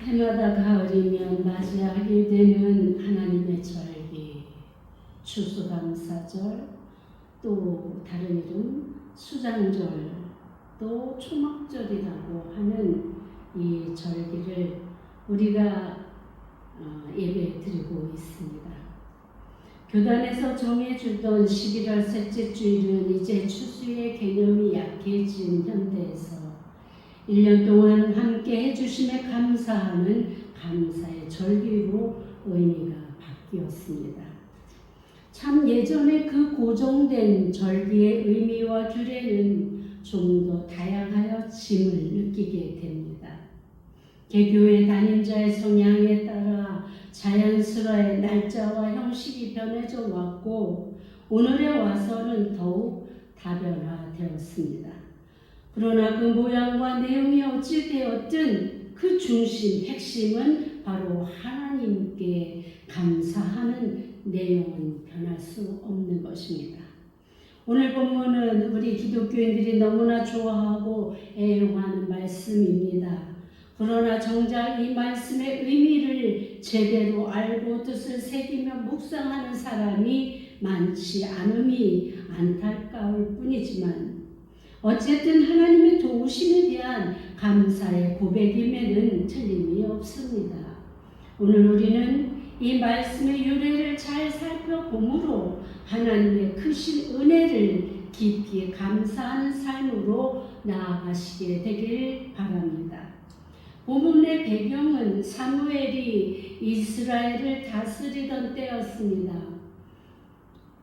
해마다 가을이면 맞이하게 되는 하나님의 절기, 추수감사절, 또 다른 이름 수장절, 또 초막절이라고 하는 이 절기를 우리가 예배 드리고 있습니다. 교단에서 정해주던 11월 셋째 주일은 이제 추수의 개념이 약해진 현대에서 1년 동안 함께 해주심에 감사하는 감사의 절기로 의미가 바뀌었습니다. 참 예전에 그 고정된 절기의 의미와 규례는 좀 더 다양하여짐을 느끼게 됩니다. 개교의 담임자의 성향에 따라 자연스레 날짜와 형식이 변해져 왔고 오늘에 와서는 더욱 다변화되었습니다. 그러나 그 모양과 내용이 어찌 되었든 그 중심, 핵심은 바로 하나님께 감사하는 내용은 변할 수 없는 것입니다. 오늘 본문은 우리 기독교인들이 너무나 좋아하고 애용하는 말씀입니다. 그러나 정작 이 말씀의 의미를 제대로 알고 뜻을 새기며 묵상하는 사람이 많지 않음이 안타까울 뿐이지만 어쨌든 하나님의 도우심에 대한 감사의 고백임에는 틀림이 없습니다. 오늘 우리는 이 말씀의 유래를 잘 살펴보므로 하나님의 크신 은혜를 깊이 감사하는 삶으로 나아가시게 되길 바랍니다. 본문의 배경은 사무엘이 이스라엘을 다스리던 때였습니다.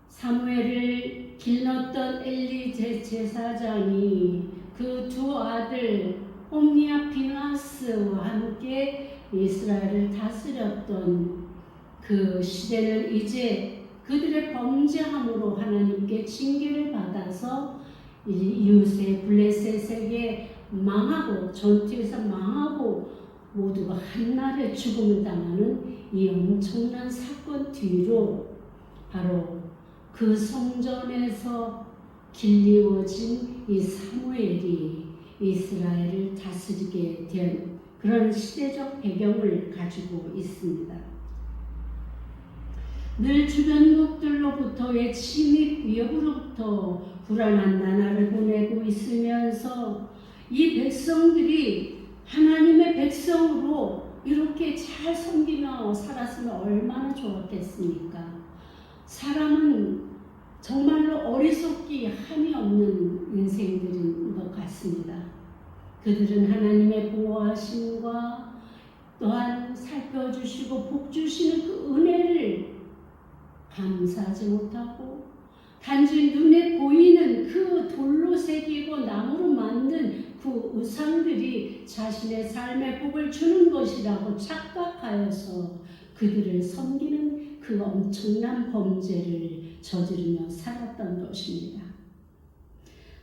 사무엘을 길렀던 엘리 제사장이 그 두 아들 홈니와 비느하스와 함께 이스라엘을 다스렸던 그 시대는 이제 그들의 범죄함으로 하나님께 징계를 받아서 이웃의 블레셋에게 망하고 전투에서 망하고 모두가 한날에 죽음을 당하는 이 엄청난 사건 뒤로 바로 그 성전에서 길리워진 이 사무엘이 이스라엘을 다스리게 된 그런 시대적 배경을 가지고 있습니다. 늘 주변국들로부터의 침입 위협으로부터 불안한 나날을 보내고 있으면서 이 백성들이 하나님의 백성으로 이렇게 잘 섬기며 살았으면 얼마나 좋았겠습니까? 사람은 정말로 어리석기 한이 없는 인생들인 것 같습니다. 그들은 하나님의 보호하심과 또한 살펴주시고 복주시는 그 은혜를 감사하지 못하고 단지 눈에 보이는 그 돌로 새기고 나무로 만든 그 우상들이 자신의 삶에 복을 주는 것이라고 착각하여서 그들을 섬기는 그 엄청난 범죄를 저지르며 살았던 것입니다.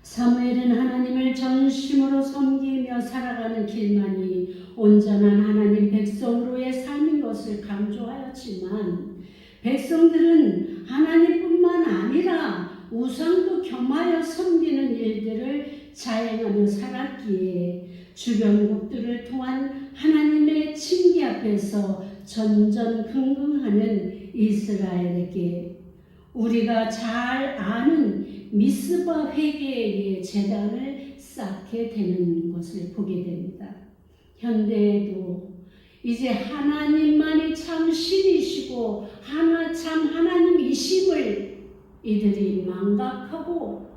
사무엘은 하나님을 전심으로 섬기며 살아가는 길만이 온전한 하나님 백성으로의 삶인 것을 강조하였지만 백성들은 하나님뿐만 아니라 우상도 겸하여 섬기는 일들을 자행하며 살았기에 주변국들을 통한 하나님의 징계 앞에서 전전긍긍하는 이스라엘에게 우리가 잘 아는 미스바 회개의 제단을 쌓게 되는 것을 보게 됩니다. 현대에도 이제 하나님만이 참 신이시고 참 하나님이심을 이들이 망각하고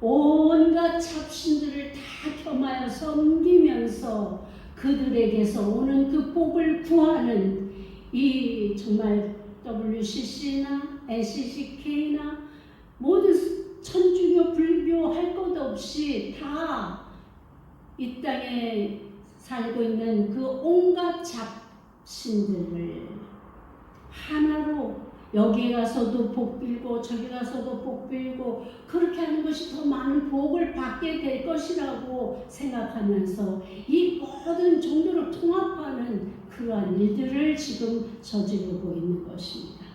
온갖 잡신들을 다 겸하여 섬기면서 그들에게서 오는 그 복을 구하는 이 정말 WCC나 NCCK나 모든 천주교 불교 할 것 없이 다 이 땅에 살고 있는 그 온갖 잡신들을 하나로 여기 가서도 복 빌고 저기 가서도 복 빌고 그렇게 하는 것이 더 많은 복을 받게 될 것이라고 생각하면서 이 모든 종교를 통합하는 그러한 일들을 지금 저지르고 있는 것입니다.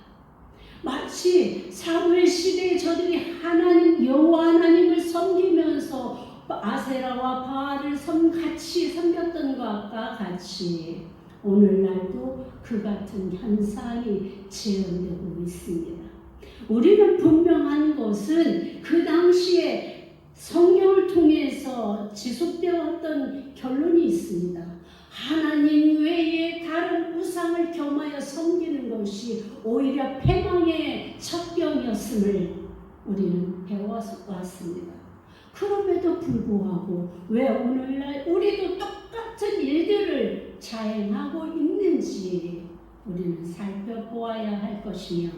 마치 사무엘 시대에 저들이 하나님 여호와 하나님을 섬기면서 아세라와 바알을 같이 섬겼던 것과 같이 오늘날도 그 같은 현상이 재현되고 있습니다. 우리는 분명한 것은 그 당시에 성경을 통해서 지속되어 왔던 결론이 있습니다. 하나님 외에 다른 우상을 겸하여 섬기는 것이 오히려 패망의 첩경이었음을 우리는 배워왔습니다. 그럼에도 불구하고 왜 오늘날 우리도 똑같은 일들을 자행하고 있는지 우리는 살펴보아야 할 것이며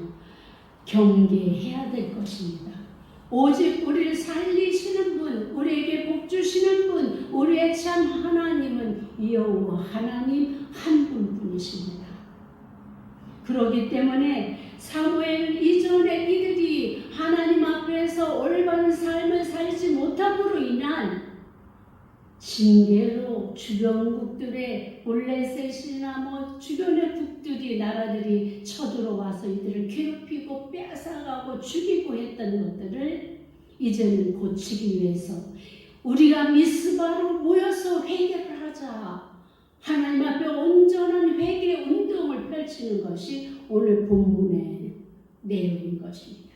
경계해야 될 것입니다. 오직 우리를 살리시는 분, 우리에게 복 주시는 분, 우리의 참 하나님은 여호와 하나님 한 분뿐이십니다. 그렇기 때문에 사무엘 이전에 이들이 하나님 앞에서 올바른 삶을 살지 못함으로 인한 징계로 주변국들의 블레셋이나 주변의 국들이 나라들이 쳐들어와서 이들을 괴롭히고 빼앗아가고 죽이고 했던 것들을 이제는 고치기 위해서 우리가 미스바로 모여서 회개를 하자. 하나님 앞에 온전한 회개 운동을 펼치는 것이 오늘 본문의 내용인 것입니다.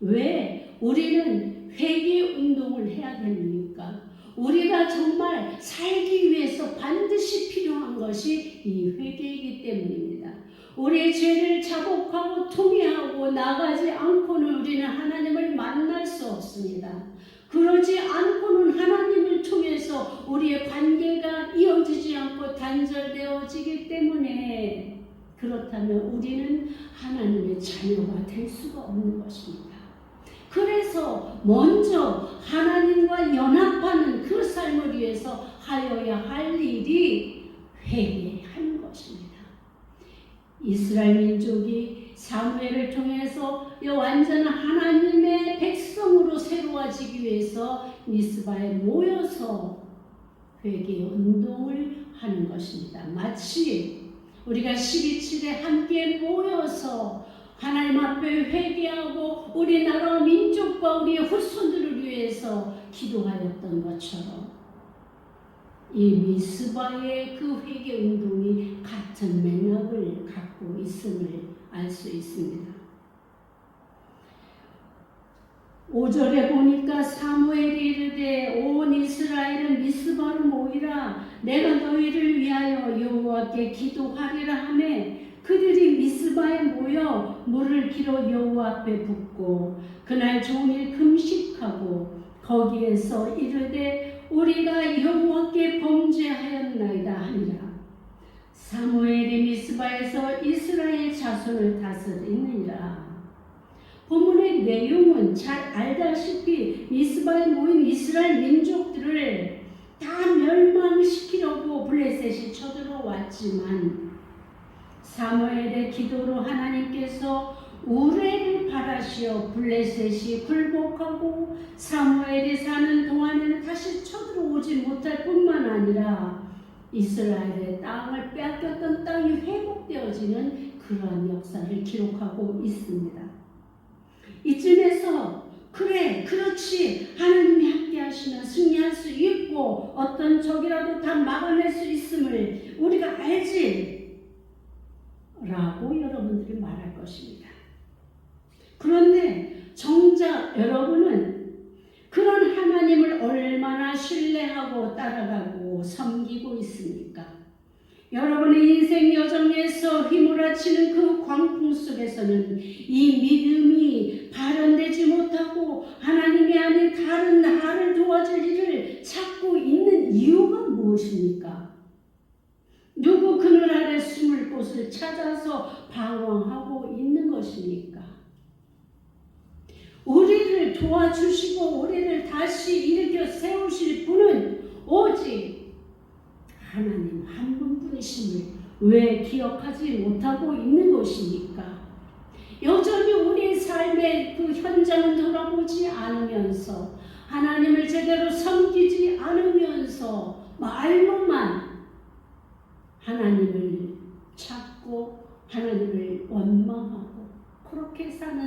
왜 우리는 회개 운동을 해야 됩니까? 우리가 정말 살기 위해서 반드시 필요한 것이 이 회개이기 때문입니다. 우리의 죄를 자복하고 통회하고 나가지 않고는 우리는 하나님을 만날 수 없습니다. 그러지 않고는 하나님을 통해서 우리의 관계가 이어지지 않고 단절되어지기 때문에 그렇다면 우리는 하나님의 자녀가 될 수가 없는 것입니다. 그래서 먼저 하나님과 연합하는 그 삶을 위해서 하여야 할 일이 회개하는 것입니다. 이스라엘 민족이 사무엘을 통해서 완전한 하나님의 백성으로 새로워지기 위해서 미스바에 모여서 회개 운동을 하는 것입니다. 마치 우리가 12.7에 함께 모여서 하나님 앞에 회개하고 우리나라 민족과 우리의 후손들을 위해서 기도하였던 것처럼 이 미스바의 그 회개 운동이 같은 맥락을 갖고 있음을 알 수 있습니다. 5절에 보니까 사무엘이 이르되 온 이스라엘은 미스바로 모이라 내가 너희를 위하여 여호와께 기도하리라 하매 그들이 미스바에 모여 물을 길어 여호와 앞에 붓고 그날 종일 금식하고 거기에서 이르되 우리가 여호와께 범죄하였나이다 하니라. 사무엘이 미스바에서 이스라엘 자손을 다스리느니라. 본문의 내용은 잘 알다시피 미스바에 모인 이스라엘 민족들을 다 멸망시키려고 블레셋이 쳐들어왔지만 사무엘의 기도로 하나님께서 우레를 바라시어 블레셋이 굴복하고 사무엘이 사는 동안에는 다시 쳐들어오지 못할 뿐만 아니라 이스라엘의 땅을 빼앗겼던 땅이 회복되어지는 그러한 역사를 기록하고 있습니다. 이쯤에서 그래 그렇지 하나님이 함께 하시면 승리할 수 있고 어떤 적이라도 다 막아낼 수 있음을 우리가 알지 라고 여러분들이 말할 것입니다. 그런데 정작 여러분은 그런 하나님을 얼마나 신뢰하고 따라가고 섬기고 있습니까? 여러분의 인생 여정에서 휘몰아치는 그 광풍 속에서는 이 믿음이 발현되지 못하고 하나님이 아닌 다른 나를 도와줄 일을 찾고 있는 이유가 무엇입니까? 누구 그늘 아래 숨을 곳을 찾아서 방황하고 있는 것입니까? 우리를 도와주시고 우리를 다시 일으켜 세우실 분은 오직 하나님 한 분뿐이심을 왜 기억하지 못하고 있는 것입니까? 여전히 우리의 삶의 그 현장을 돌아보지 않으면서 하나님을 제대로 섬기지 않으면서 말로만 하나님을 찾고 하나님을 원망하고 그렇게 사는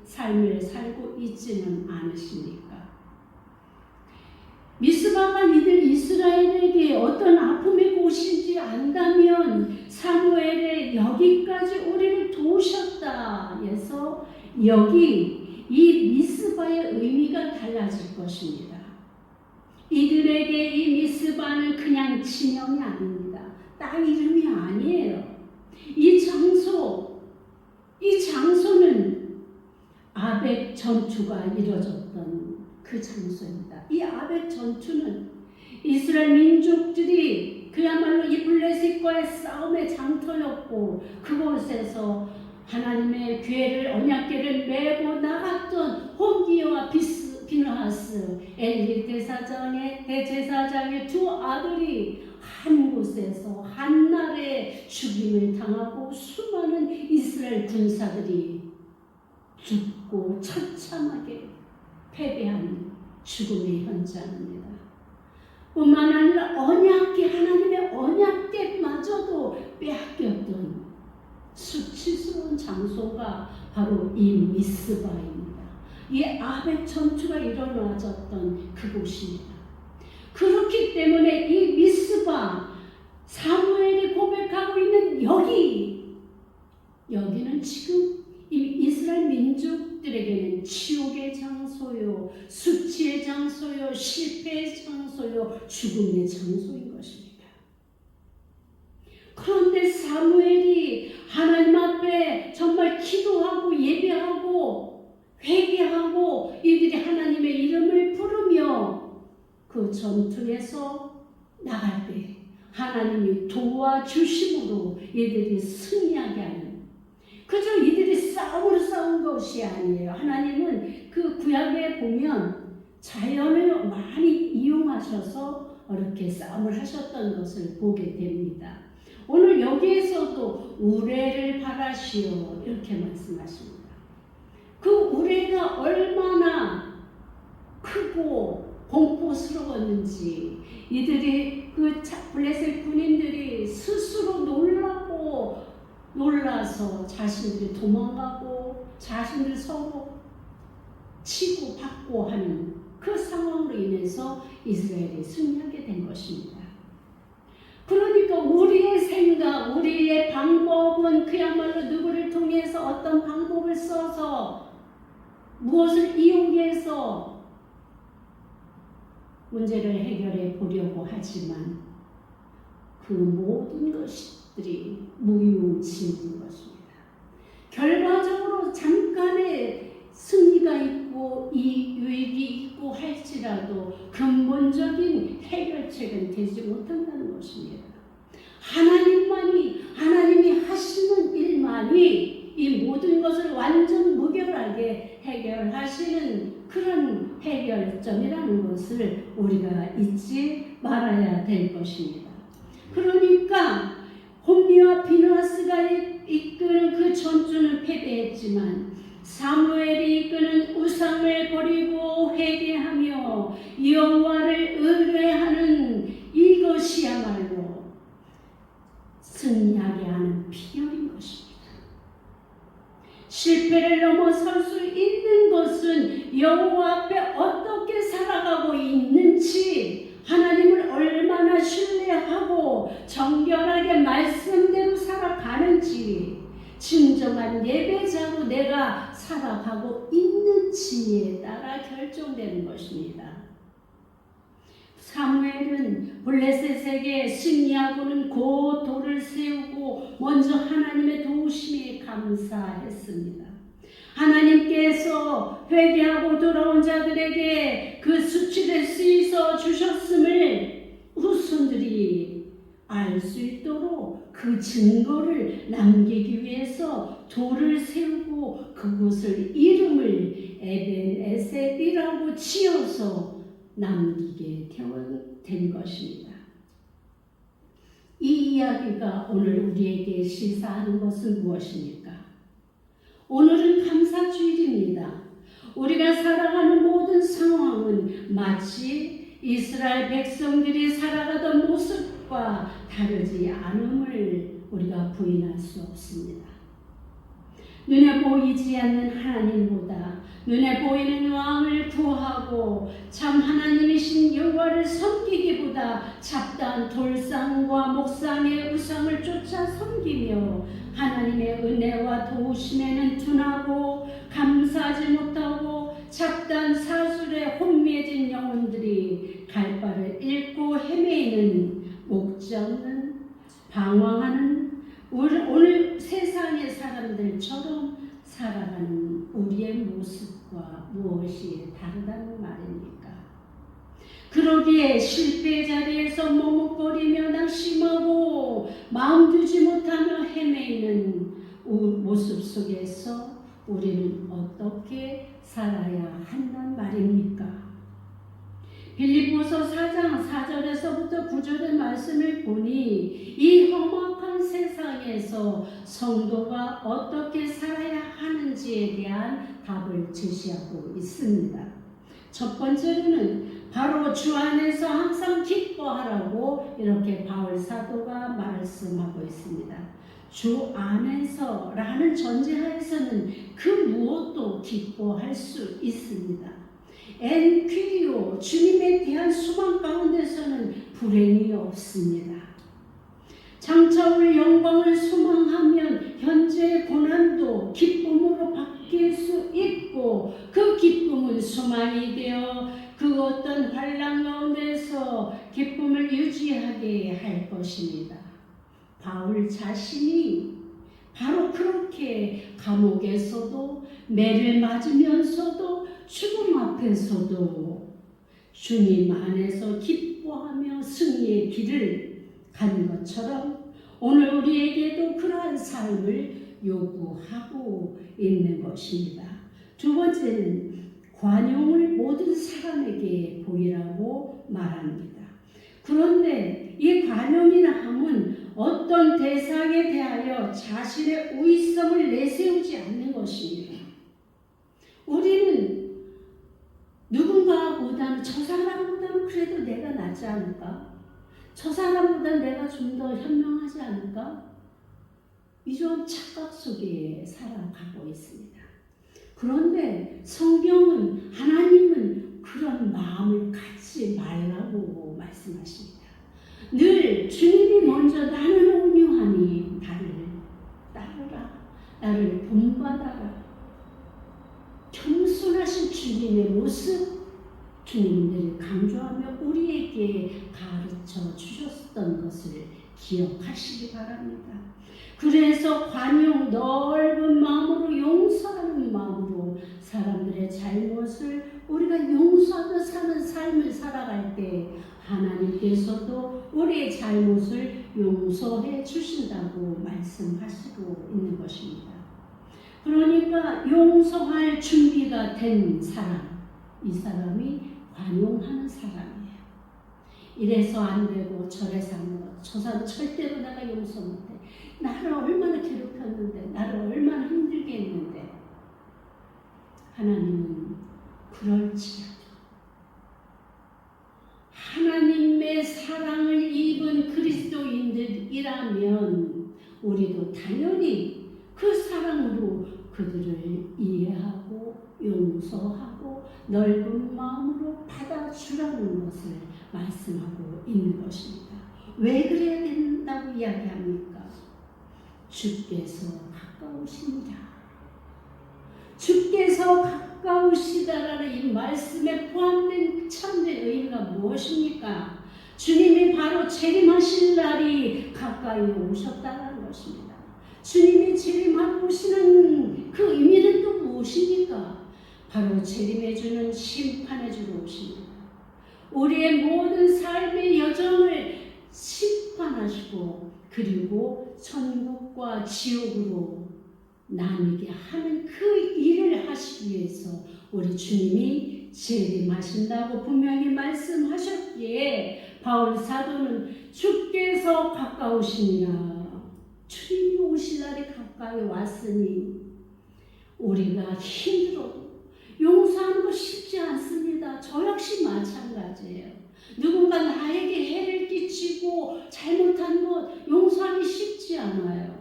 삶을 살고 있지는 않으십니까? 미스바가 이들 이스라엘에게 어떤 아픔의 곳인지 안다면 사무엘에 여기까지 우리를 도우셨다 해서 여기 이 미스바의 의미가 달라질 것입니다. 이들에게 이 미스바는 그냥 지명이 아닙니다. 땅 이름이 아니에요. 이 장소는 아벡 전투가 이루어졌던 그 장소입니다. 이 아벡 전투는 이스라엘 민족들이 그야말로 이 블레셋과의 싸움의 장터였고 그곳에서 하나님의 괴를 언약궤를 메고 나갔던 홈디와 비느하스 엘리 대제사장의 두 아들이 한 곳에서 한날에 죽임을 당하고 수많은 이스라엘 군사들이 죽고 처참하게 패배한 죽음의 현장입니다. 뿐만 아니라 하나님의 언약궤마저도 빼앗겼던 수치스러운 장소가 바로 이 미스바입니다. 이 아벡 전투가 일어나졌던 그곳입니다. 그렇기 때문에 이 미스바, 사무엘이 고백하고 있는 여기는 지금 이스라엘 민족들에게는 치욕의 장소요, 수치의 장소요, 실패의 장소요, 죽음의 장소인 것입니다. 그런데 사무엘이 하나님 앞에 정말 기도하고 예배하고 회개하고 이들이 하나님의 이름을 부르며 그 전투에서 나갈 때 하나님이 도와주심으로 이들이 승리하게 하는, 그저 이들이 싸움으로 싸운 것이 아니에요. 하나님은 그 구약에 보면 자연을 많이 이용하셔서 이렇게 싸움을 하셨던 것을 보게 됩니다. 오늘 여기에서도 우레를 바라시오 이렇게 말씀하십니다. 그 우레가 얼마나 크고 공포스러웠는지 이들이 그 블레셋 군인들이 스스로 놀라서 자신들이 도망가고 자신들 서로 치고 받고 하는 그 상황으로 인해서 이스라엘이 승리하게 된 것입니다. 그러니까 우리의 생각, 우리의 방법은 그야말로 누구를 통해서 어떤 방법을 써서 무엇을 이용해서 문제를 해결해 보려고 하지만 그 모든 것들이 무용지물인 것입니다. 결과적으로 잠깐의 승리가 있고 이 유익이 있고 할지라도 근본적인 해결책은 되지 못한다는 것입니다. 하나님이 하시는 일만이 이 모든 것을 완전 무결하게 해결하시는 그런 해결점이라는 것을 우리가 잊지 말아야 될 것입니다. 그러니까 홈리와 비느하스가 이끄는 그 전투는 패배했지만 사무엘이 이끄는 우상을 버리고 회개하며 여호와를 의뢰하는 이것이야말로 승리하게 하는 비결인 것입니다. 실패를 넘어설 수 있는 것은 여호와 앞에 어떻게 살아가고 있는지, 하나님을 얼마나 신뢰하고 정결하게 말씀대로 살아가는지, 진정한 예배자로 내가 살아가고 있는지에 따라 결정되는 것입니다. 사무엘은 블레셋에게 승리하고는 곧 돌을 세우고 먼저 하나님의 도우심에 감사했습니다. 하나님께서 회개하고 돌아온 자들에게 그 수치를 씻어 주셨음을 후손들이 알 수 있도록 그 증거를 남기기 위해서 돌을 세우고 그곳을 이름을 에벤에셋이라고 지어서 남기게 된 것입니다. 이 이야기가 오늘 우리에게 시사하는 것은 무엇입니까? 오늘은 감사주일입니다. 우리가 살아가는 모든 상황은 마치 이스라엘 백성들이 살아가던 모습과 다르지 않음을 우리가 부인할 수 없습니다. 눈에 보이지 않는 하나님보다 눈에 보이는 왕을 구하고 참 하나님이신 여호와를 섬기기보다 잡다한 돌상과 목상의 우상을 쫓아 섬기며 하나님의 은혜와 도우심에는 둔하고 감사하지 못하고 잡다한 사술에 혼미해진 영혼들이 갈 바를 잃고 헤매이는 목지 없는 방황하는 오늘 세상의 사람들처럼 살아가는 우리의 모습과 무엇이 다르다는 말입니까? 그러기에 실패의 자리에서 머뭇거리며 낙심하고 마음 두지 못하며 헤매이는 모습 속에서 우리는 어떻게 살아야 한단 말입니까? 빌립보서 4장 4절에서부터 9절의 말씀을 보니 이 험악한 세상에서 성도가 어떻게 살아야 하는지에 대한 답을 제시하고 있습니다. 첫 번째로는 바로 주 안에서 항상 기뻐하라고 이렇게 바울 사도가 말씀하고 있습니다. 주 안에서 라는 전제하에서는 그 무엇도 기뻐할 수 있습니다. 엔퀴리오 주님에 대한 수만 가운데서는 불행이 없습니다. 장차올 영광을 소망하면 현재의 고난도 기쁨으로 바뀔 수 있고 그 기쁨은 소망이 되어 그 어떤 환난 가운데서 기쁨을 유지하게 할 것입니다. 바울 자신이 바로 그렇게 감옥에서도 매를 맞으면서도 죽음 앞에서도 주님 안에서 기뻐하며 승리의 길을 간 것처럼 오늘 우리에게도 그러한 삶을 요구하고 있는 것입니다. 두 번째는 관용을 모든 사람에게 보이라고 말합니다. 그런데 이 관용이라 함은 어떤 대상에 대하여 자신의 우위성을 내세우지 않는 것입니다. 우리는 누군가보다는 저 사람보다는 그래도 내가 낫지 않을까? 저 사람보다 내가 좀 더 현명하지 않을까? 이런 착각 속에 살아가고 있습니다. 그런데 성경은 하나님은 그런 마음을 갖지 말라고 말씀하십니다. 늘 주님이 먼저 나는 온유하니 나를 따르라. 나를 본받아라. 겸손하신 주님의 모습 주님들이 강조하며 우리에게 가르쳐 주셨던 것을 기억하시기 바랍니다. 그래서 관용 넓은 마음으로 용서하는 마음으로 사람들의 잘못을 우리가 용서하며 사는 삶을 살아갈 때 하나님께서도 우리의 잘못을 용서해 주신다고 말씀하시고 있는 것입니다. 그러니까 용서할 준비가 된 사람, 이 사람이 관용하는 사람이에요. 이래서 안 되고 저래서 안 되고 저 사람 절대로 내가 용서 못해. 나를 얼마나 괴롭혔는데, 나를 얼마나 힘들게 했는데. 하나님은 그럴지라도 하나님의 사랑을 입은 그리스도인들이라면 우리도 당연히 그 사랑으로 그들을 이해하고 용서하고 넓은 마음으로 받아주라는 것을 말씀하고 있는 것입니다. 왜 그래야 된다고 이야기합니까? 주께서 가까우십니다. 주께서 가까우시다라는 이 말씀에 포함된 참된 의미가 무엇입니까? 주님이 바로 재림하실 날이 가까이 오셨다는 것입니다. 주님이 재림하고 오시는 그 의미는 또 무엇입니까? 바로 재림해주는 심판해주러 오십니다. 우리의 모든 삶의 여정을 심판하시고 그리고 천국과 지옥으로 나뉘게 하는 그 일을 하시기 위해서 우리 주님이 재림하신다고 분명히 말씀하셨기에 바울 사도는 주께서 가까우시니라. 주님이 오실 날이 가까이 왔으니 우리가 힘들어도 용서하는 거 쉽지 않습니다. 저 역시 마찬가지예요. 누군가 나에게 해를 끼치고 잘못한 것 용서하기 쉽지 않아요.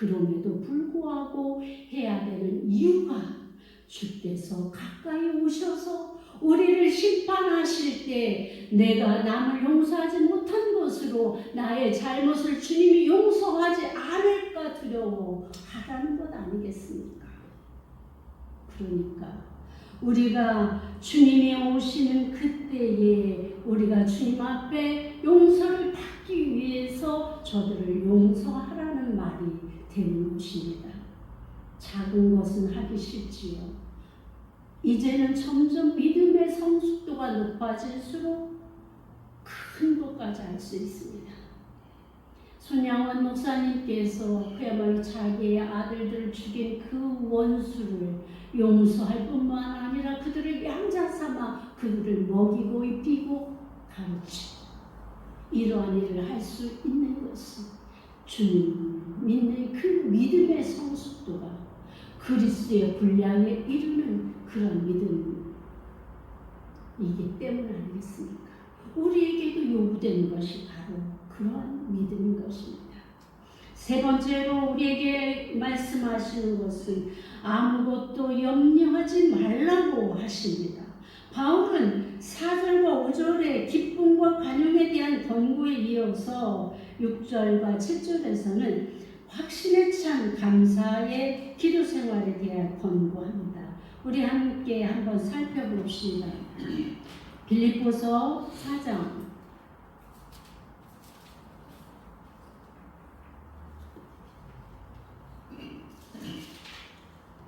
그럼에도 불구하고 해야 되는 이유가 주께서 가까이 오셔서 우리를 심판하실 때 내가 남을 용서하지 못한 것으로 나의 잘못을 주님이 용서하지 않을까 두려워하라는 것 아니겠습니까? 그러니까 우리가 주님이 오시는 그때에 우리가 주님 앞에 용서를 받기 위해서 저들을 용서하라는 말이 되는 것입니다. 작은 것은 하기 싫지요. 이제는 점점 믿음의 성숙도가 높아질수록 큰 것까지 할 수 있습니다. 손양원 목사님께서 그야말로 자기의 아들들을 죽인 그 원수를 용서할 뿐만 아니라 그들을 양자 삼아 그들을 먹이고 입히고 가르치고 이러한 일을 할 수 있는 것은 주님을 믿는 그 믿음의 성숙도가 그리스도의 분량에 이르는 그런 믿음이기 때문 아니겠습니까? 우리에게도 요구되는 것이 바로 그러한 믿음인 것입니다. 세 번째로 우리에게 말씀하시는 것은 아무것도 염려하지 말라고 하십니다. 바울은 4절과 5절의 기쁨과 관용에 대한 권고에 이어서 6절과 7절에서는 확신에 찬 감사의 기도 생활에 대한 권고합니다. 우리 함께 한번 살펴봅시다. 빌립보서 4장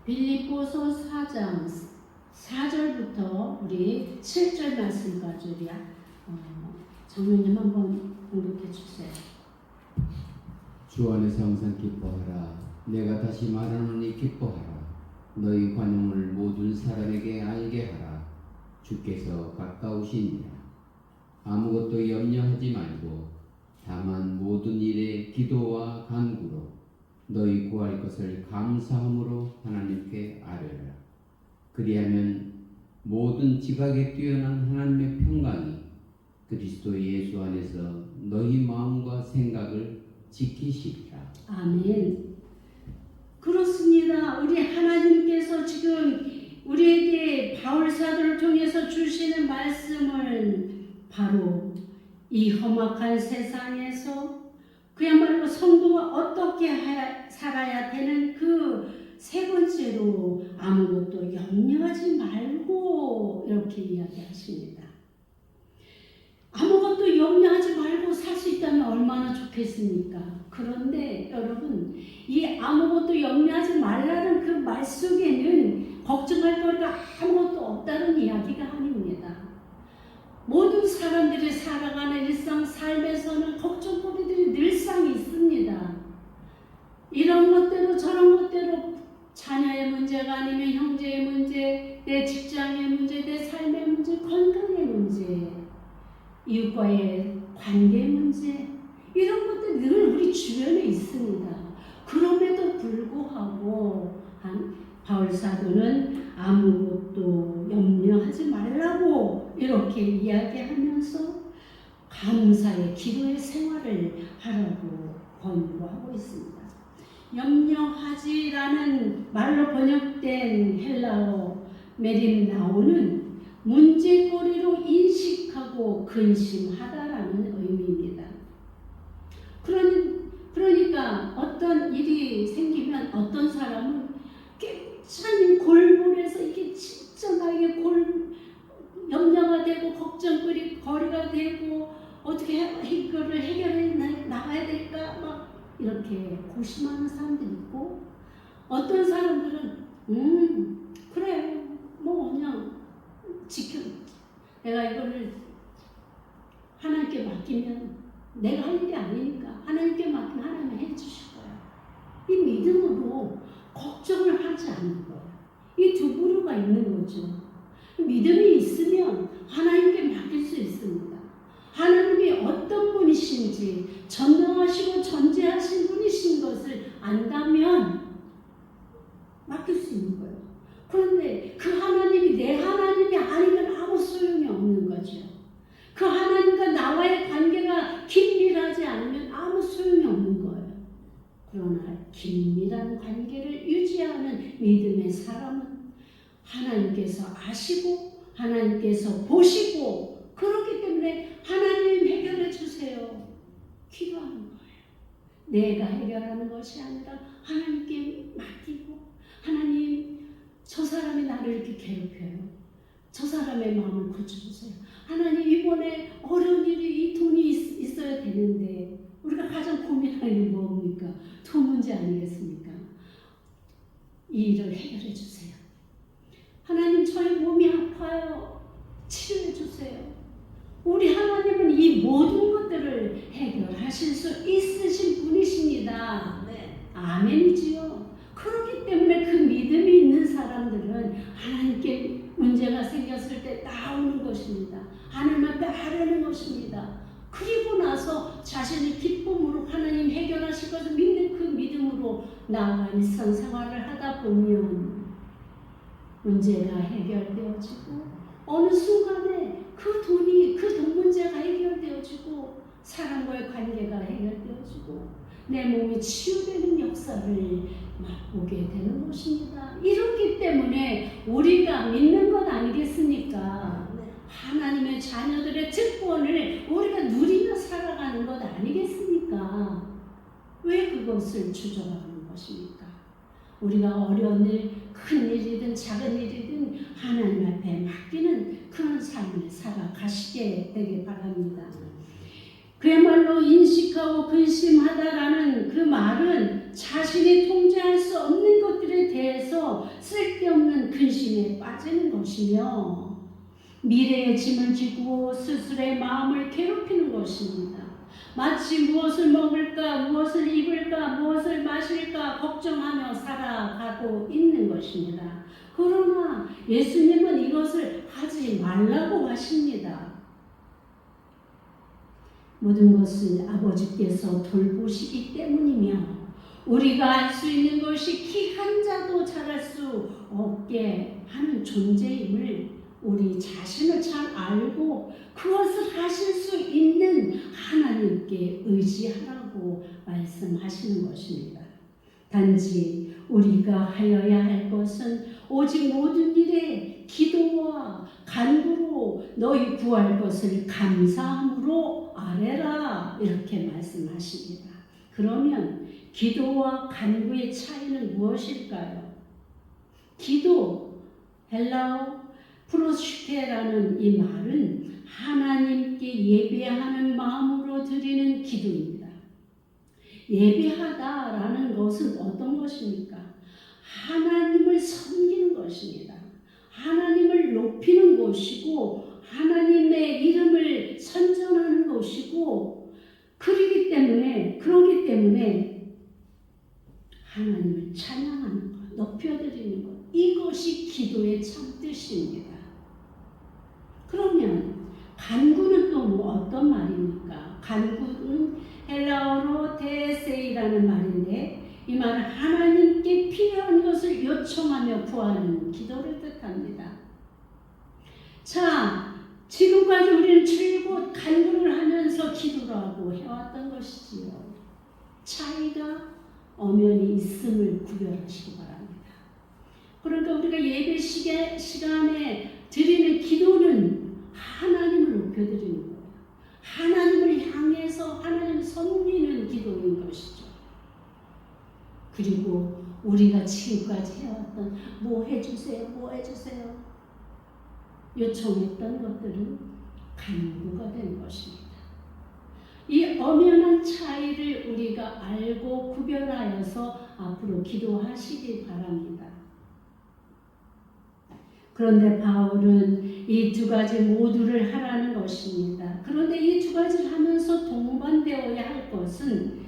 빌립보서 4장 4절부터 우리 7절 말씀까지 우리 장로님 한번 공독해 주세요. 주 안에서 항상 기뻐하라. 내가 다시 말하노니 기뻐하라. 너희 관용을 모든 사람에게 알게 하라. 주께서 가까우시니라. 아무것도 염려하지 말고 다만 모든 일에 기도와 간구로 너희 구할 것을 감사함으로 하나님께 아뢰라. 그리하면 모든 지각에 뛰어난 하나님의 평강이 그리스도 예수 안에서 너희 마음과 생각을 지키시리라. 아멘. 그렇습니다. 우리 하나님께서 지금 우리에게 바울 사도를 통해서 주시는 말씀을 바로 이 험악한 세상에서 그야말로 성도가 어떻게 살아야 되는 그 세 번째로 아무것도 염려하지 말고 이렇게 이야기하십니다. 아무것도 염려하지 말고 살 수 있다면 얼마나 좋겠습니까? 그런데 여러분, 이 아무것도 염려하지 말라는 그 말 속에는 걱정할 거리가 아무것도 없다는 이야기가 아닙니다. 모든 사람들이 살아가는 일상 삶에서는 걱정거리들이 늘상 있습니다. 이런 것대로 저런 것대로 자녀의 문제가 아니면 형제의 문제, 내 직장의 문제, 내 삶의 문제, 건강의 문제, 이웃과의 관계 문제, 이런 것들 늘 우리 주변에 있습니다. 그럼에도 불구하고 바울 사도는 아무것도 염려하지 말라고 이렇게 이야기하면서 감사의 기도의 생활을 하라고 권고하고 있습니다. 염려하지라는 말로 번역된 헬라어 메림나오는 문제거리로 인식하고 근심하다라는 의미입니다. 그러니까 어떤 일이 생기면 어떤 사람은 괜찮은 골몰에서 이게 진짜 나에게 염려가 되고 걱정거리가 되고 어떻게 이거를 해결해 나가야 될까 막 이렇게 고심하는 사람들이 있고, 어떤 사람들은 그래 뭐 그냥 내가 이거를 하나님께 맡기면 내가 할 일이 아니니까 하나님께 맡기면 하나님이 해주실 거야. 이 믿음으로 걱정을 하지 않는 거야. 이 두 부류가 있는 거죠. 믿음이 있으면 하나님께 맡길 수 있습니다. 하나님이 어떤 분이신지, 전능하시고 전지하신 분이신 것을 안다면 맡길 수 있는 거예요. 그런데 그 하나님이 내 하나님이 아니면 아무 소용이 없는 거죠. 그 하나님과 나와의 관계가 긴밀하지 않으면 아무 소용이 없는 거예요. 그러나 하나님께서 아시고 하나님께서 보시고 그렇기 때문에 하나님 해결해 주세요. 기도하는 거예요. 내가 해결하는 것이 아니라 하나님께 맡기고 하나님 저 사람이 나를 이렇게 괴롭혀요. 저 사람의 마음을 고쳐주세요. 하나님 이번에 어려운 일이 이 돈이 있어야 되는데 우리가 가장 고민하는 게 뭡니까? 돈 문제 아니겠습니까? 이 일을 해결해 주세요. 하나님 저희 몸이 아파요. 치료해 주세요. 우리 하나님은 이 모든 것들을 해결하실 수 있으신 분이십니다. 아멘이지요. 그렇기 때문에 그 믿음이 있는 사람들은 하나님께 문제가 생겼을 때 나오는 것입니다. 하나님 앞에 아뢰는 것입니다. 그리고 나서 자신의 기쁨으로 하나님 해결하실 것을 믿는 그 믿음으로 나아가 일상생활을 하다 보면 문제가 해결되어지고 어느 순간에 그 돈 문제가 해결되어지고 사람과의 관계가 해결되어지고 내 몸이 치유되는 역사를 맛보게 되는 것입니다. 이렇기 때문에 우리가 믿는 것 아니겠습니까? 하나님의 자녀들의 특권을 우리가 누리며 살아가는 것 아니겠습니까? 왜 그것을 주저하는 것입니까? 우리가 어려운 일, 큰 일이든 작은 일이든 하나님 앞에 맡기는 그런 삶을 살아가시게 되길 바랍니다. 그야말로 인식하고 근심하다라는 그 말은 자신이 통제할 수 없는 것들에 대해서 쓸데없는 근심에 빠지는 것이며 미래의 짐을 지고 스스로의 마음을 괴롭히는 것입니다. 마치 무엇을 먹을까, 무엇을 입을까, 무엇을 마실까 걱정하며 살아가고 있는 것입니다. 그러나 예수님은 이것을 하지 말라고 하십니다. 모든 것을 아버지께서 돌보시기 때문이며 우리가 할 수 있는 것이 키 한 자도 잘할 수 없게 하는 존재임을 우리 자신을 잘 알고 그것을 하실 수 있는 하나님께 의지하라고 말씀하시는 것입니다. 단지 우리가 하여야 할 것은 오직 모든 일에 기도와 간구로 너희 구할 것을 감사함으로 아뢰라 이렇게 말씀하십니다. 그러면 기도와 간구의 차이는 무엇일까요? 기도, 헬라어 프로슈테라는 이 말은 하나님께 예배하는 마음으로 드리는 기도입니다. 예배하다라는 것은 어떤 것입니까? 하나님을 섬기는 것입니다. 하나님을 높이는 것이고 하나님의 이름을 선전하는 것이고 그러기 때문에 하나님을 찬양하는 것, 높여드리는 것 이것이 기도의 참뜻입니다. 그러면 간구는 또 어떤 말입니까? 간구는 헬라어로 데세이라는 말인데 이 말은 하나님께 필요한 것을 요청하며 구하는 기도를 뜻합니다. 자, 지금까지 우리는 줄곧 간구를 하면서 기도를 하고 해왔던 것이지요. 차이가 엄연히 있음을 구별하시기 바랍니다. 그러니까 우리가 예배 시간에 드리는 기도는 하나님을 높여드리는 거예요. 하나님을 향해서 하나님을 섬기는 기도인 것이죠. 그리고 우리가 지금까지 해왔던 뭐 해주세요, 뭐 해주세요 요청했던 것들은 간구가 된 것입니다. 이 엄연한 차이를 우리가 알고 구별하여서 앞으로 기도하시기 바랍니다. 그런데 바울은 이 두 가지 모두를 하라는 것입니다. 그런데 이 두 가지를 하면서 동반되어야 할 것은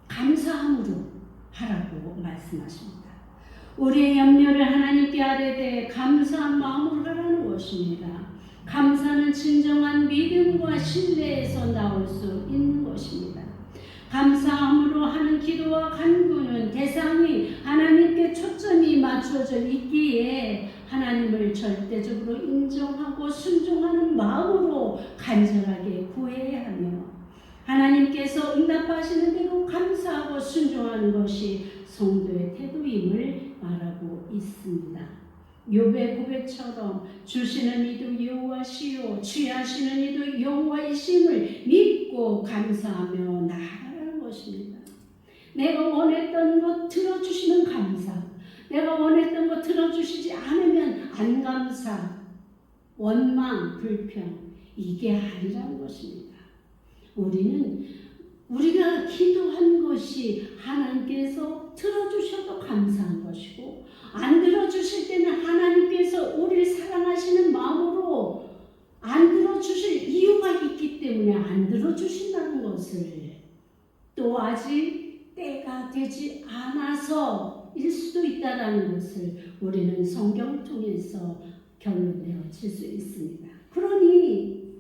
감사함으로 하라고 말씀하십니다. 우리의 염려를 하나님께 아뢰되 감사한 마음으로 하라는 것입니다. 감사는 진정한 믿음과 신뢰에서 나올 수 있는 것입니다. 감사함으로 하는 기도와 간구는 대상이 하나님께 초점이 맞춰져 있기에 하나님을 절대적으로 인정하고 순종하는 마음으로 간절하게 구해야 하며 하나님께서 응답하시는 대로 감사하고 순종하는 것이 성도의 태도임을 말하고 있습니다. 욥의 고백처럼 주시는 이도 여호와시요 취하시는 이도 여호와이심을 믿고 감사하며 나아가는 것입니다. 내가 원했던 것 들어주시면 감사, 내가 원했던 것 들어주시지 않으면 안 감사, 원망, 불평, 이게 아니라는 것입니다. 우리가 기도한 것이 하나님께서 들어주셔도 감사한 것이고, 안 들어주실 때는 하나님께서 우리를 사랑하시는 마음으로 안 들어주실 이유가 있기 때문에 안 들어주신다는 것을, 또 아직 때가 되지 않아서일 수도 있다는 것을 우리는 성경을 통해서 결론내어질 수 있습니다. 그러니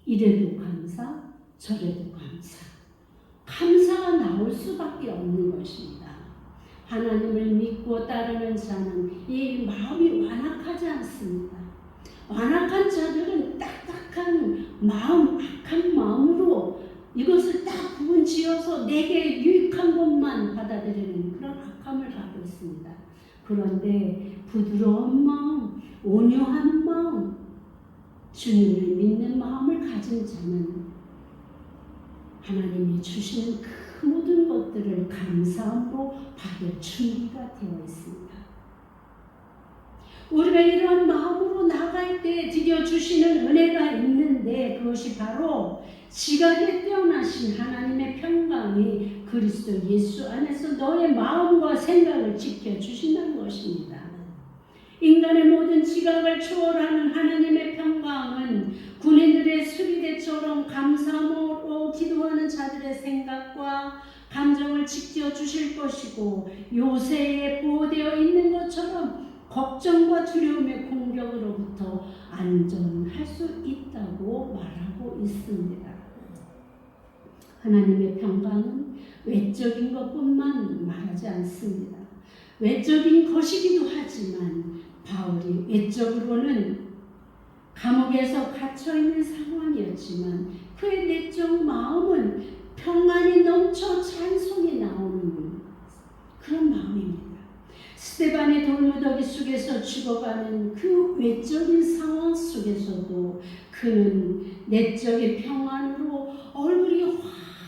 이래도 감사, 저래도 감사, 감사가 나올 수밖에 없는 것입니다. 하나님을 믿고 따르는 자는 이 마음이 완악하지 않습니다. 완악한 자들은 딱딱한 마음, 악한 마음으로 이것을 딱 구분지어서 내게 유익한 것만 받아들이는 그런 악함을 갖고 있습니다. 그런데 부드러운 마음, 온유한 마음, 주님을 믿는 마음을 가진 자는 하나님이 주시는 그 모든 것들을 감사함으로 받을 준비가 되어 있습니다. 우리가 이러한 마음으로 나갈 때 드려 주시는 은혜가 있는데, 그것이 바로 지각에 뛰어나신 하나님의 평강이 그리스도 예수 안에서 너의 마음과 생각을 지켜주신다는 것입니다. 인간의 모든 지각을 초월하는 하나님의 평강은 군인들의 수비대처럼 감사함으로 기도하는 자들의 생각과 감정을 지켜주실 것이고, 요새에 보호되어 있는 것처럼 걱정과 두려움의 공격으로부터 안전할 수 있다고 말하고 있습니다. 하나님의 평강은 외적인 것뿐만 말하지 않습니다. 외적인 것이기도 하지만 바울이 외적으로는 감옥에서 갇혀있는 상황이었지만 그의 내적 마음은 평안이 넘쳐 찬송이 나오는 그런 마음입니다. 스데반의 돌무더기 속에서 죽어가는 그 외적인 상황 속에서도 그는 내적인 평안으로 얼굴이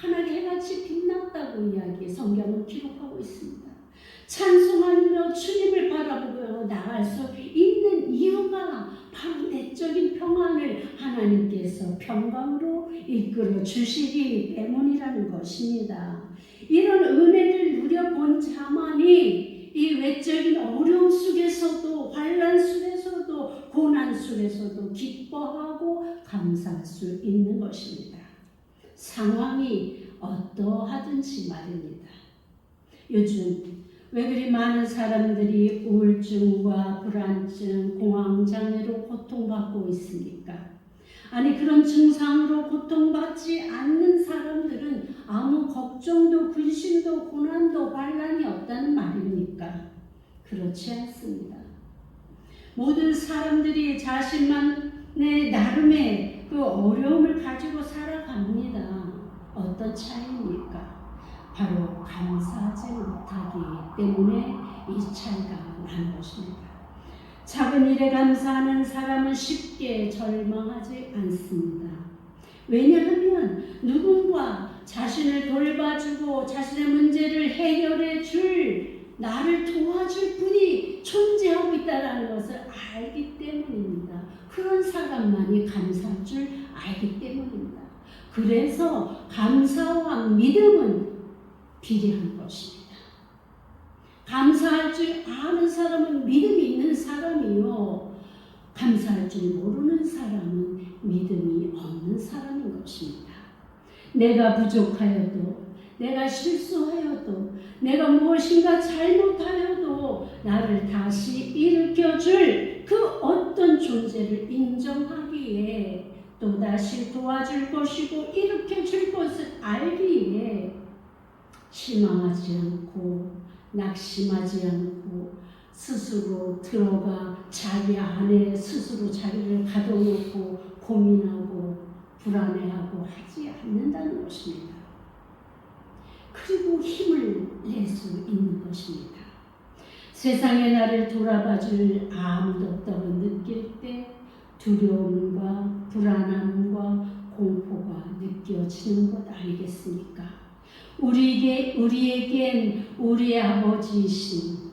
환하게 해같이 빛났다고 성경은 기록하고 있습니다. 찬송하며 주님을 바라보고 나갈 수 있는 이유가 바로 내적인 평안을 하나님께서 평강으로 이끌어 주시기 때문이라는 것입니다. 이런 은혜를 누려본 자만이 이 외적인 어려움 속에서도, 환난 속에서도, 고난 속에서도 기뻐하고 감사할 수 있는 것입니다. 상황이 어떠하든지 말입니다. 요즘 왜 그리 많은 사람들이 우울증과 불안증, 공황장애로 고통받고 있습니까? 아니, 그런 증상으로 고통받지 않는 사람들은 아무 걱정도 근심도 고난도 반란이 없다는 말입니까? 그렇지 않습니다. 모든 사람들이 자신만의 나름의 그 어려움을 가지고 살아갑니다. 어떤 차이입니까? 바로 감사하지 못하기 때문에 이 차이가 나는 것입니다. 작은 일에 감사하는 사람은 쉽게 절망하지 않습니다. 왜냐하면 누군가 자신을 돌봐주고 자신의 문제를 해결해 줄, 나를 도와줄 분이 존재하고 있다는 것을 알기 때문입니다. 그런 사람만이 감사할 줄 알기 때문입니다. 그래서 감사와 믿음은 비례한 것입니다. 감사할 줄 아는 사람은 믿음이 있는 사람이요, 감사할 줄 모르는 사람은 믿음이 없는 사람인 것입니다. 내가 부족하여도, 내가 실수하여도, 내가 무엇인가 잘못하여도 나를 다시 일으켜줄 그 어떤 존재를 인정하기에, 또다시 도와줄 것이고 일으켜줄 것을 알기에 실망하지 않고 낙심하지 않고 스스로 들어가 자기 안에 스스로 자기를 가둬놓고 고민하고 불안해하고 하지 않는다는 것입니다. 그리고 힘을 낼 수 있는 것입니다. 세상에 나를 돌아봐줄 아무도 없다고 느낄 때 두려움과 불안함과 공포가 느껴지는 것 아니겠습니까? 우리에겐 우리의 아버지이신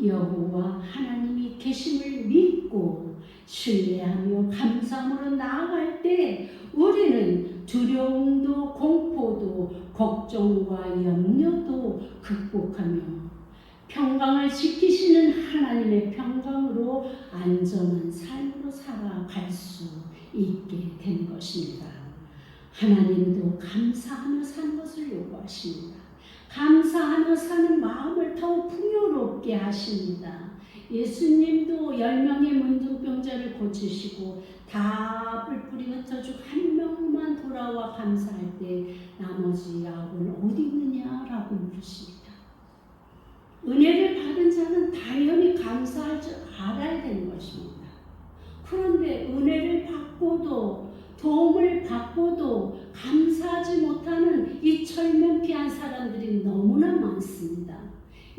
여호와 하나님이 계심을 믿고 신뢰하며 감사함으로 나아갈 때 우리는 두려움도 공포도 걱정과 염려도 극복하며 평강을 지키시는 하나님의 평강으로 안전한 삶으로 살아갈 수 있게 된 것입니다. 하나님도 감사하며 사는 것을 요구하십니다. 감사하며 사는 마음을 더욱 풍요롭게 하십니다. 예수님도 10명의 문둥병자를 고치시고 다 뿔뿔이 흩어지고 한 명만 돌아와 감사할 때 나머지 9은 어디 있느냐라고 물으십니다. 은혜를 받은 자는 당연히 감사할 줄 알아야 되는 것입니다. 그런데 은혜를 받고도 도움을 받고도 감사하지 못하는 이 철면피한 사람들이 너무나 많습니다.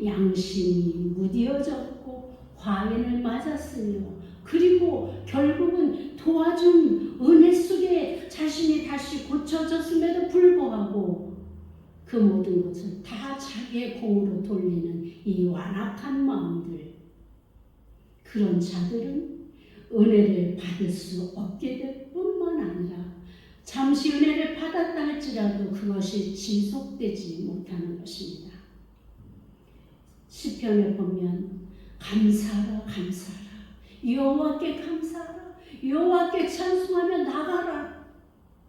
양심이 무디어졌고 과인을 맞았으며 그리고 결국은 도와준 은혜 속에 자신이 다시 고쳐졌음에도 불구하고 그 모든 것을 다 자기의 공으로 돌리는 이 완악한 마음들, 그런 자들은 은혜를 받을 수 없게 될 뿐만 아니라 잠시 은혜를 받았다 할지라도 그것이 지속되지 못하는 것입니다. 시편에 보면 감사하라 감사하라 여호와께 감사하라 여호와께 찬송하며 나가라,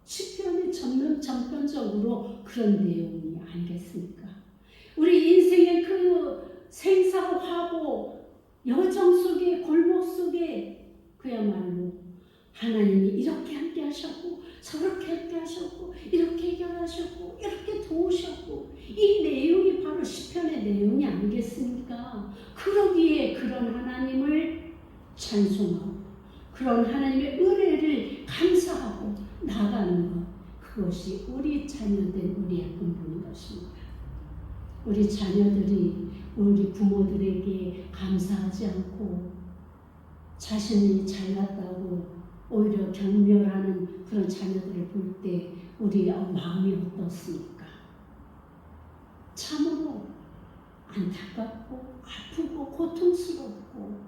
시편이 전편적으로 그런 내용이 아니겠습니까? 우리 인생의 그 생사화고 여정 속에 골목 속에 그야말로 하나님이 이렇게 함께 하셨고 저렇게 함께 하셨고 이렇게 해결하셨고 이렇게 도우셨고 이 내용이 바로 시편의 내용이 아니겠습니까? 그러기에 그런 하나님을 찬송하고 그런 하나님의 은혜를 감사하고 나가는 것, 그것이 우리 자녀된 우리의 본분인 것입니다. 우리 자녀들이 우리 부모들에게 감사하지 않고 자신이 잘났다고 오히려 경멸하는 그런 자녀들을 볼 때 우리 마음이 어떻습니까? 참으로 안타깝고 아프고 고통스럽고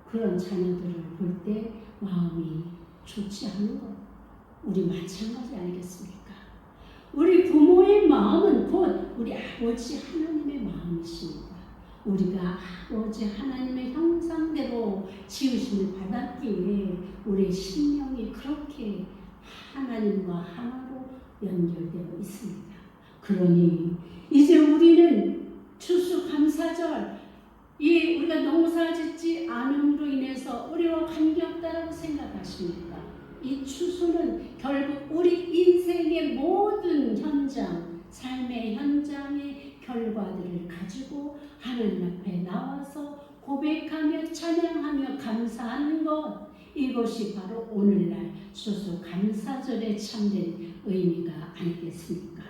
그런 자녀들을 볼 때 마음이 좋지 않은 것, 우리 마찬가지 아니겠습니까? 우리 부모의 마음은 곧 우리 아버지 하나님의 마음이십니다. 우리가 아버지 하나님의 형상대로 지으심을 받았기에 우리의 심령이 그렇게 하나님과 하나로 연결되어 있습니다. 그러니 이제 우리는 추수감사절, 이 우리가 농사짓지 않음으로 인해서 우리와 관계없다라고 생각하십니까? 이 추수는 결국 우리 인생의 모든 현장, 삶의 현장의 결과들을 가지고 하나님 앞에 나와서 고백하며 찬양하며 감사하는 것, 이것이 바로 오늘날 추수감사절의 참된 의미가 아니겠습니까?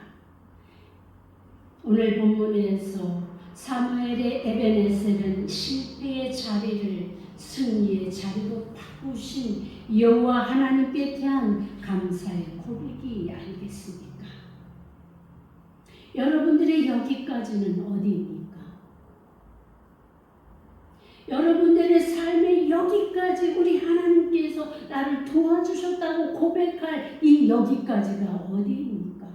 오늘 본문에서 사무엘의 에베네셀은 실패의 자리를 승리의 자리로 바꾸신 여호와 하나님께 대한 감사의 고백이 아니겠습니까? 여러분들의 여기까지는 어디입니까? 여러분들의 삶의 여기까지 우리 하나님께서 나를 도와주셨다고 고백할 이 여기까지가 어디입니까?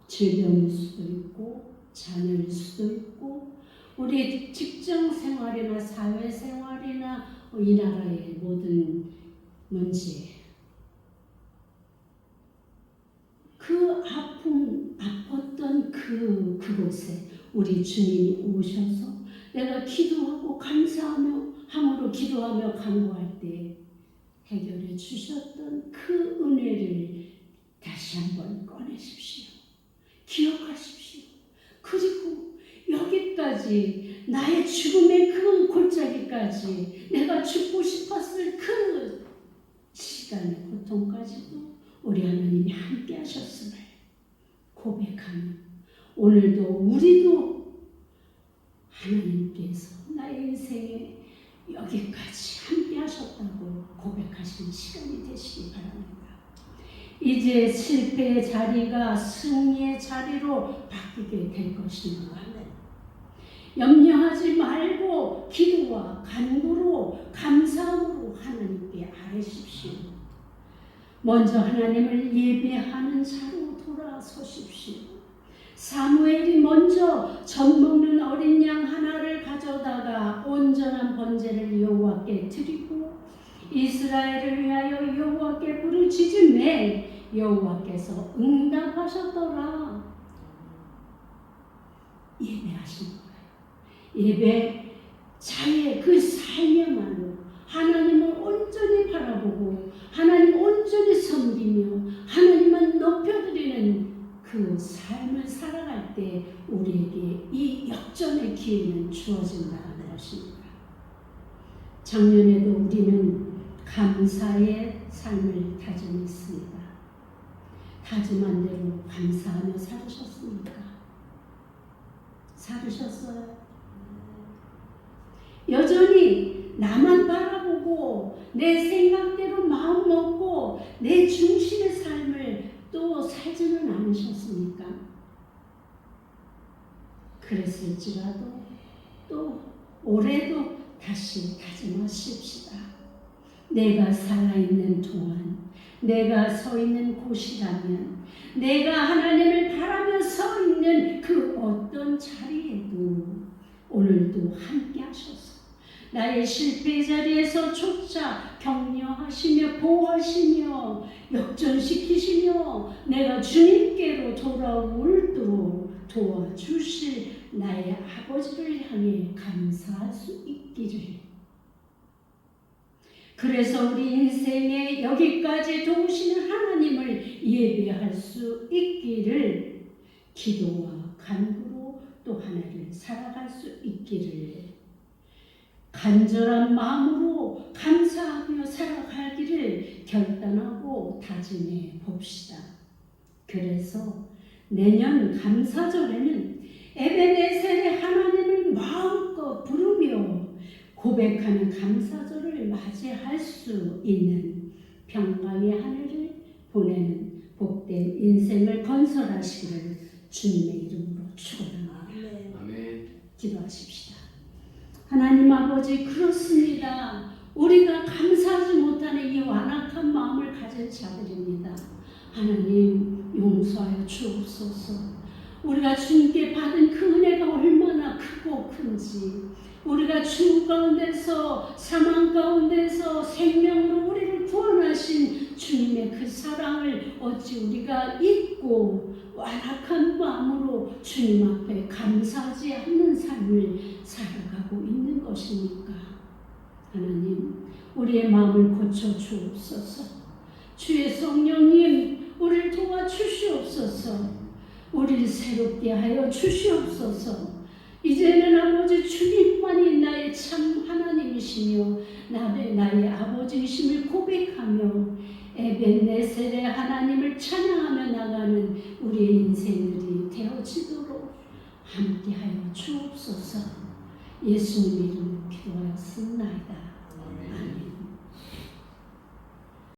질병일 수도 있고 자녀일 수도 있고 우리의 직장 생활이나 사회 생활이나 이 나라의 모든 문제, 그 아픔, 아팠던 그곳에 우리 주님이 오셔서 내가 기도하고 감사함으로 기도하며 간구할 때 해결해 주셨던 그 은혜를 다시 한번 꺼내십시오. 기억하십시오. 그리고 여기까지 나의 죽음의 그 골짜기까지 내가 죽고 싶었을 그 시간의 고통까지도 우리 하나님이 함께 하셨음을 고백하며 오늘도 우리도 하나님께서 나의 인생에 여기까지 함께 하셨다고 고백하시는 시간이 되시기 바랍니다. 이제 실패의 자리가 승리의 자리로 바뀌게 될 것입니다. 염려하지 말고 기도와 간구로 감사함으로 하나님께 아뢰십시오. 먼저 하나님을 예배하는 자로 돌아서십시오. 사무엘이 먼저 젖먹는 어린 양 하나를 가져다가 온전한 번제를 여호와께 드리고 이스라엘을 위하여 여호와께 부르짖음에 여호와께서 응답하셨더라. 예배하신 거예요. 예배 자의 그 삶야말로 하나님을 온전히 바라보고 하나님 온전히 섬기며 하나님만 높여드리는 그 삶을 살아갈 때 우리에게 이 역전의 기회는 주어진다는 것입니다. 작년에도 우리는 감사의 삶을 다짐했습니다. 다짐한 대로 감사하며 살으셨습니까? 살으셨어요? 여전히 나만 바라보고 내 생각대로 마음 먹고 내 중심의 삶을 또 살지는 않으셨습니까? 그랬을지라도 또 올해도 다시 다짐하십시다. 내가 살아있는 동안, 내가 서 있는 곳이라면, 내가 하나님을 바라며 서 있는 그 어떤 자리에도 오늘도 함께 하셔서 나의 실패 자리에서 조차 격려하시며 보호하시며 역전시키시며 내가 주님께로 돌아올도록 도와주실 나의 아버지를 향해 감사할 수 있기를. 그래서 우리 인생에 여기까지 도우시는 하나님을 예배할 수 있기를 기도와 간구로 또 하나를 살아갈 수 있기를 간절한 마음으로 감사하며 살아가기를 결단하고 다짐해 봅시다. 그래서 내년 감사절에는 에베네셀의 하나님을 마음껏 부르며 고백하는 감사절을 맞이할 수 있는 평강의 하늘을 보내는 복된 인생을 건설하시기를 주님의 이름으로 축원합니다. 아멘. 기도하십시다. 하나님 아버지, 그렇습니다. 우리가 감사하지 못하는 이 완악한 마음을 가진 자들입니다. 하나님 용서하여 주옵소서. 우리가 주님께 받은 그 은혜가 얼마나 크고 큰지, 우리가 죽음 가운데서 사망 가운데서 생명으로 우리를 구원하신 주님의 그 사랑을 어찌 우리가 잊고 완악한 마음으로 주님 앞에 감사하지 않는 삶을 살아가고 있는 것입니까? 하나님, 우리의 마음을 고쳐 주옵소서. 주의 성령님, 우리를 도와주시옵소서. 우리를 새롭게 하여 주시옵소서. 이제는 아버지 주님만이 나의 참 하나님이시며 나의 아버지이심을 고백하며 에벤네셀의 하나님을 찬양하며 나가는 우리의 인생들이 되어지도록 함께하여 주옵소서. 예수님의 이름으로 기도하였습니다. 아멘.